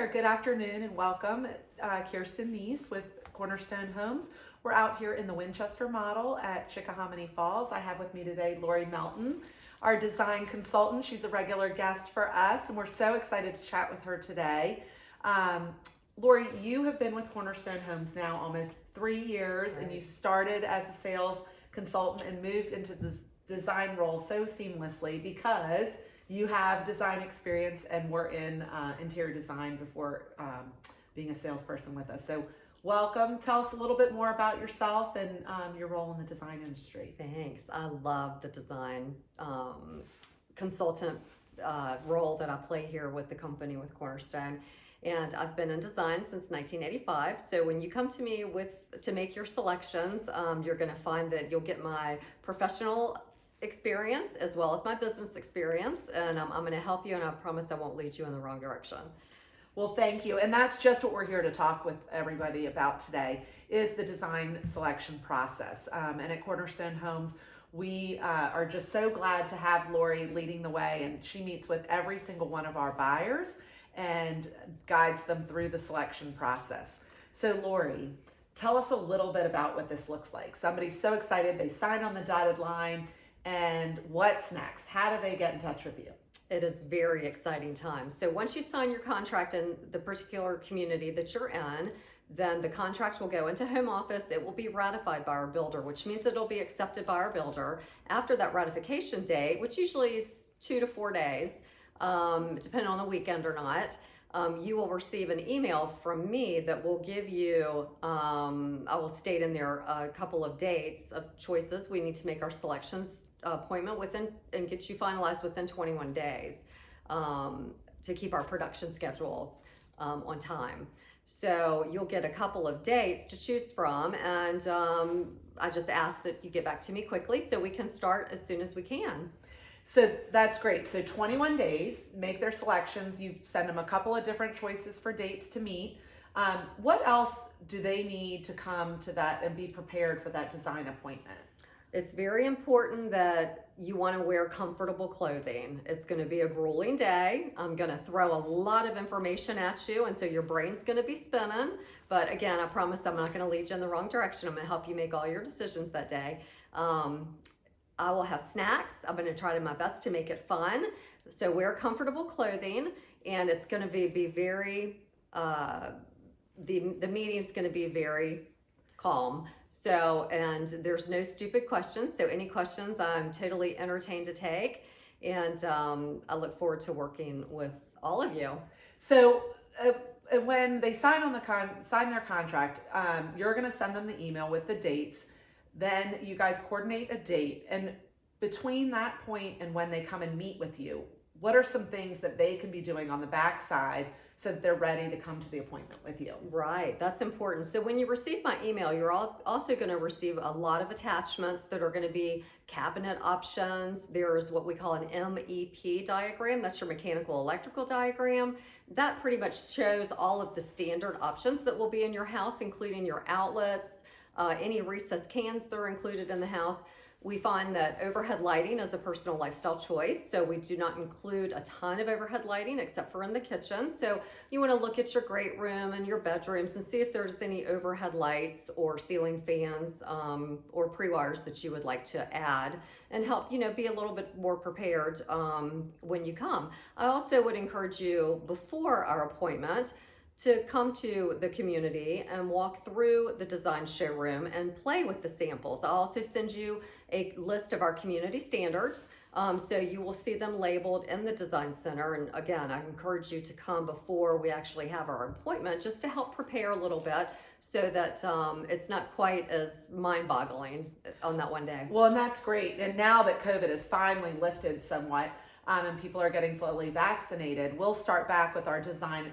there, good afternoon and welcome. Kirsten Neese with Cornerstone Homes. We're out here in the Winchester model at Chickahominy Falls. I have with me today Lori Melton, our design consultant. She's a regular guest for us and we're so excited to chat with her today. Lori, you have been with Cornerstone Homes now almost 3 years, and you started as a sales consultant and moved into the design role so seamlessly because you have design experience and were in interior design before being a salesperson with us. So welcome. Tell us a little bit more about yourself and your role in the design industry. Thanks. I love the design consultant role that I play here with the company with Cornerstone. And I've been in design since 1985. So when you come to me to make your selections, you're going to find that you'll get my professional experience as well as my business experience, and I'm going to help you, and I promise I won't lead you in the wrong direction. Well, thank you. And that's just what we're here to talk with everybody about today, is the design selection process. And at Cornerstone Homes, we are just so glad to have Lori leading the way, and she meets with every single one of our buyers and guides them through the selection process. So Lori, tell us a little bit about what this looks like. Somebody's so excited, they sign on the dotted line, and what's next? How do they get in touch with you? It is very exciting time. So once you sign your contract in the particular community that you're in, then the contract will go into home office. It will be ratified by our builder, which means it'll be accepted by our builder. After that ratification date, which usually is 2 to 4 days, depending on the weekend or not, you will receive an email from me that will give you, I will state in there a couple of dates of choices. We need to make our selections appointment within and get you finalized within 21 days to keep our production schedule on time. So you'll get a couple of dates to choose from, and I just ask that you get back to me quickly so we can start as soon as we can. So that's great. So 21 days, make their selections. You send them a couple of different choices for dates to meet. What else do they need to come to that and be prepared for that design appointment? It's very important that you want to wear comfortable clothing. It's going to be a grueling day. I'm going to throw a lot of information at you, and so your brain's going to be spinning. But again, I promise I'm not going to lead you in the wrong direction. I'm going to help you make all your decisions that day. I will have snacks. I'm going to try my best to make it fun. So wear comfortable clothing, and it's going to be very, the meeting's going to be very calm. So, and there's no stupid questions. So any questions I'm totally entertained to take. And I look forward to working with all of you. So when they sign on sign their contract, you're going to send them the email with the dates. Then you guys coordinate a date. And between that point and when they come and meet with you, what are some things that they can be doing on the backside so that they're ready to come to the appointment with you? Right, that's important. So when you receive my email, you're also going to receive a lot of attachments that are going to be cabinet options. There's what we call an MEP diagram. That's your mechanical electrical diagram. That pretty much shows all of the standard options that will be in your house, including your outlets, any recessed cans that are included in the house. We find that overhead lighting is a personal lifestyle choice, so we do not include a ton of overhead lighting except for in the kitchen. So you want to look at your great room and your bedrooms and see if there's any overhead lights or ceiling fans or pre-wires that you would like to add and help be a little bit more prepared when you come. I also would encourage you before our appointment to come to the community and walk through the design showroom and play with the samples. I'll also send you a list of our community standards, so you will see them labeled in the design center. And again, I encourage you to come before we actually have our appointment, just to help prepare a little bit so that it's not quite as mind-boggling on that one day. Well, and that's great. And now that COVID is finally lifted somewhat, and people are getting fully vaccinated, we'll start back with our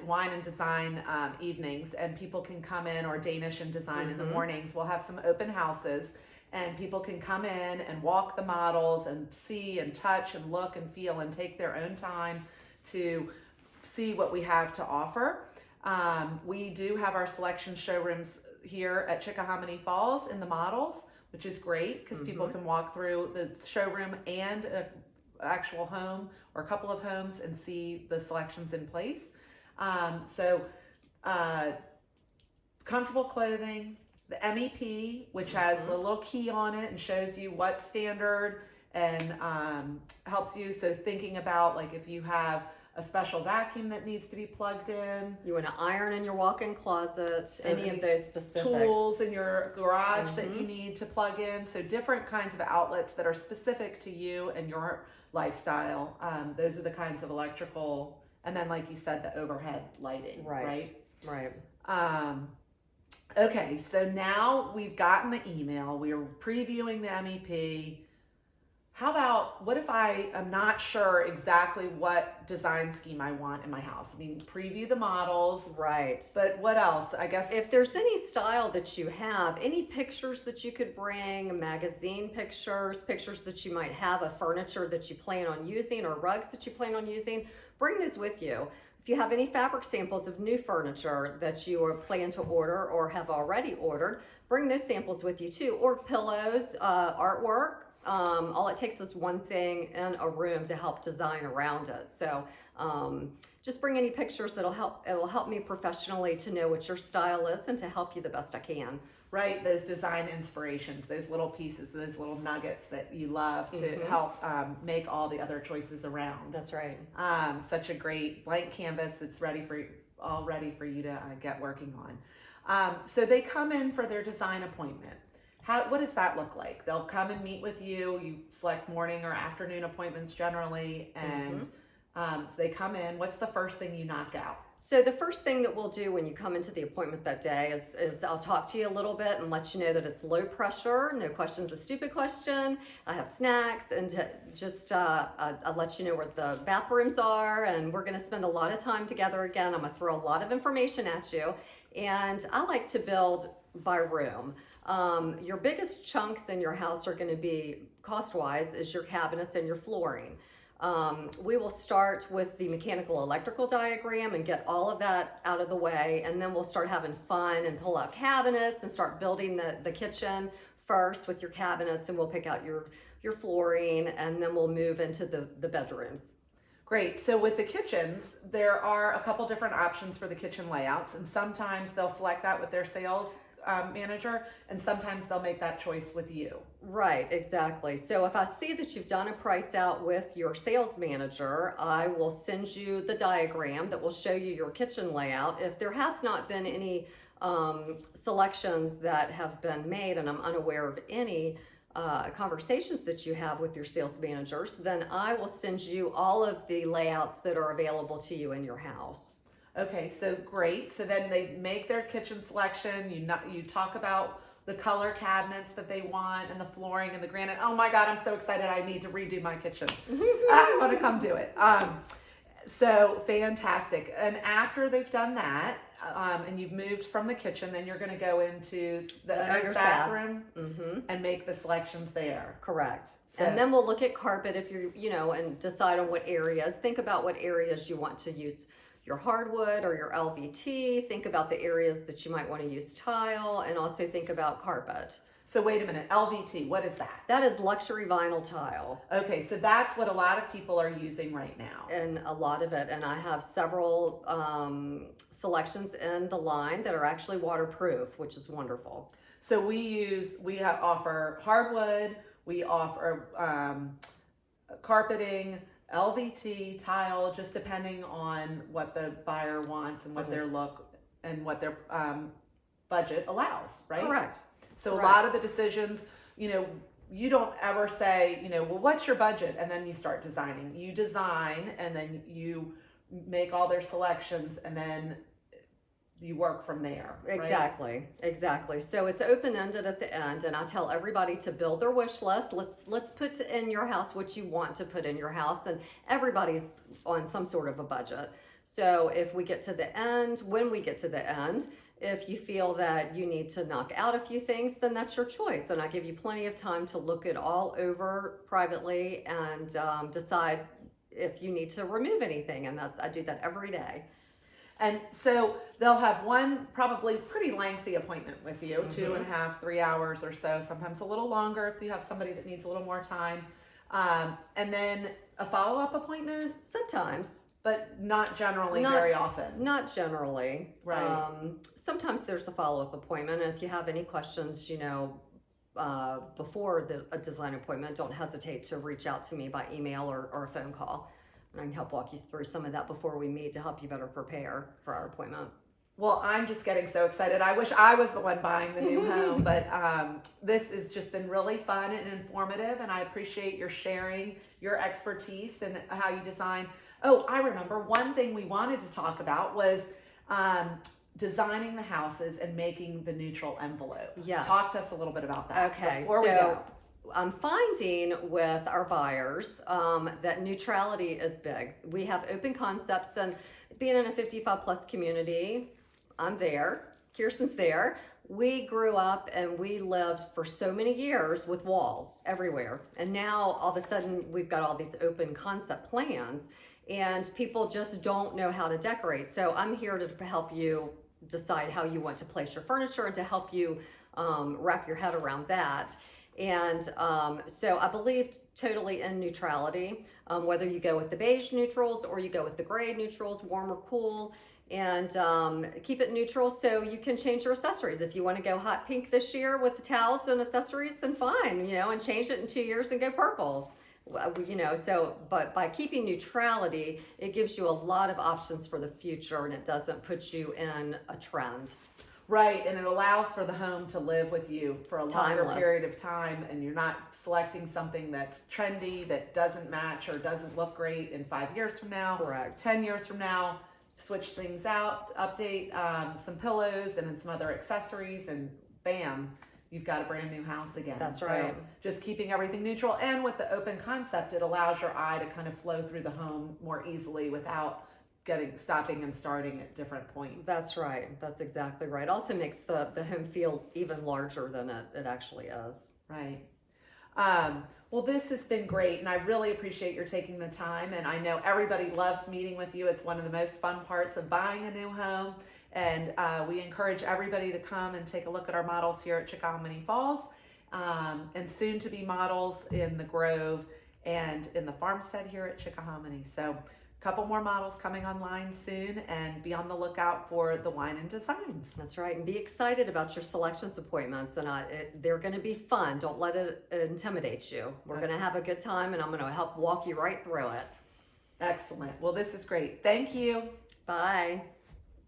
wine and design evenings, and people can come in, or Danish and design in the mornings. We'll have some open houses, and people can come in and walk the models and see and touch and look and feel and take their own time to see what we have to offer. We do have our selection showrooms here at Chickahominy Falls in the models, which is great because people can walk through the showroom and actual home or a couple of homes and see the selections in place. So comfortable clothing, the MEP, which has a little key on it and shows you what standard and helps you. So thinking about like if you have a special vacuum that needs to be plugged in, You want to iron in your walk-in closet, any of those specifics. tools in your garage that you need to plug in. So different kinds of outlets that are specific to you and your lifestyle. Those are the kinds of electrical, and then like you said, the overhead lighting, right? Okay, so now we've gotten the email, we are previewing the MEP. How about, what if I am not sure exactly what design scheme I want in my house? I mean, preview the models. Right. But what else? I guess if there's any style that you have, any pictures that you could bring, magazine pictures, pictures that you might have of furniture that you plan on using or rugs that you plan on using, bring those with you. If you have any fabric samples of new furniture that you plan to order or have already ordered, bring those samples with you too. Or pillows, artwork. All it takes is one thing in a room to help design around it. So just bring any pictures that'll help. It will help me professionally to know what your style is and to help you the best I can. Right, those design inspirations, those little pieces, those little nuggets that you love to help make all the other choices around. That's right. Such a great blank canvas. It's all ready for you to get working on. So they come in for their design appointment. What does that look like? They'll come and meet with you. You select morning or afternoon appointments generally, and so they come in. What's the first thing you knock out? So the first thing that we'll do when you come into the appointment that day is I'll talk to you a little bit and let you know that it's low pressure. No question's a stupid question. I have snacks and I'll let you know where the bathrooms are, and we're going to spend a lot of time together again. I'm going to throw a lot of information at you, and I like to build by room. Your biggest chunks in your house are going to be, cost-wise, is your cabinets and your flooring. We will start with the mechanical electrical diagram and get all of that out of the way, and then we'll start having fun and pull out cabinets and start building the kitchen first with your cabinets, and we'll pick out your flooring, and then we'll move into the bedrooms. Great. So with the kitchens, there are a couple different options for the kitchen layouts, and sometimes they'll select that with their sales manager, and sometimes they'll make that choice with you. Right, exactly. So if I see that you've done a price out with your sales manager, I will send you the diagram that will show you your kitchen layout. If there has not been any selections that have been made, and I'm unaware of any conversations that you have with your sales managers, then I will send you all of the layouts that are available to you in your house. Okay, so great. So then they make their kitchen selection. You talk about the color cabinets that they want and the flooring and the granite. Oh my God, I'm so excited. I need to redo my kitchen. I want to come do it. So fantastic. And after they've done that, and you've moved from the kitchen, then you're going to go into the owner's bathroom and make the selections there. Correct. So, and then we'll look at carpet if and decide on what areas. Think about what areas you want to use your hardwood or your LVT. Think about the areas that you might want to use tile, and also think about carpet. So wait a minute, LVT, what is that? That is luxury vinyl tile. Okay, so that's what a lot of people are using right now. And a lot of it, and I have several selections in the line that are actually waterproof, which is wonderful. So we offer hardwood, we offer carpeting, LVT, tile, just depending on what the buyer wants and what their look and what their budget allows, right? Correct. So a lot of the decisions, you don't ever say, well, what's your budget? And then you start designing. You design, and then you make all their selections, and then you work from there. Right? Exactly. So it's open-ended at the end, and I tell everybody to build their wish list. Let's put in your house what you want to put in your house, and everybody's on some sort of a budget. So if we get to the end, when we get to the end, if you feel that you need to knock out a few things, then that's your choice. And I give you plenty of time to look it all over privately and decide if you need to remove anything. And I do that every day. And so they'll have one probably pretty lengthy appointment with you, 2.5, 3 hours or so, sometimes a little longer if you have somebody that needs a little more time. And then a follow-up appointment? Sometimes. but not generally Not- very often. Not generally. Right. Sometimes there's a follow-up appointment. And if you have any questions, before a design appointment, don't hesitate to reach out to me by email or a phone call. And I can help walk you through some of that before we meet to help you better prepare for our appointment. Well, I'm just getting so excited. I wish I was the one buying the new home, but this has just been really fun and informative, and I appreciate your sharing your expertise and how you design. Oh, I remember one thing we wanted to talk about was designing the houses and making the neutral envelope. Yes. Talk to us a little bit about that. Okay, before we so go. I'm finding with our buyers that neutrality is big. We have open concepts, and being in a 55 plus community, I'm there, Kirsten's there. We grew up and we lived for so many years with walls everywhere. And now all of a sudden we've got all these open concept plans and people just don't know how to decorate. So I'm here to help you decide how you want to place your furniture and to help you wrap your head around that. And so I believe totally in neutrality, whether you go with the beige neutrals or you go with the gray neutrals, warm or cool, and keep it neutral so you can change your accessories. If you want to go hot pink this year with the towels and accessories, then fine, and change it in 2 years and go purple. But by keeping neutrality, it gives you a lot of options for the future and it doesn't put you in a trend. Right, and it allows for the home to live with you for a longer Timeless. period of time, and you're not selecting something that's trendy, that doesn't match or doesn't look great in 5 years from now. Correct. 10 years from now. Switch things out, update some pillows and some other accessories, and bam, you've got a brand new house again. That's So right. just keeping everything neutral, and with the open concept, it allows your eye to kind of flow through the home more easily without stopping and starting at different points. That's right. That's exactly right. Also makes the home feel even larger than it actually is. Right. Well, this has been great, and I really appreciate your taking the time, and I know everybody loves meeting with you. It's one of the most fun parts of buying a new home, and we encourage everybody to come and take a look at our models here at Chickahominy Falls, and soon to be models in the Grove and in the farmstead here at Chickahominy. So a couple more models coming online soon, and be on the lookout for the wine and designs. That's right. And be excited about your selections appointments. And they're going to be fun. Don't let it intimidate you. We're going to have a good time, and I'm going to help walk you right through it. Excellent. Well, this is great. Thank you. Bye.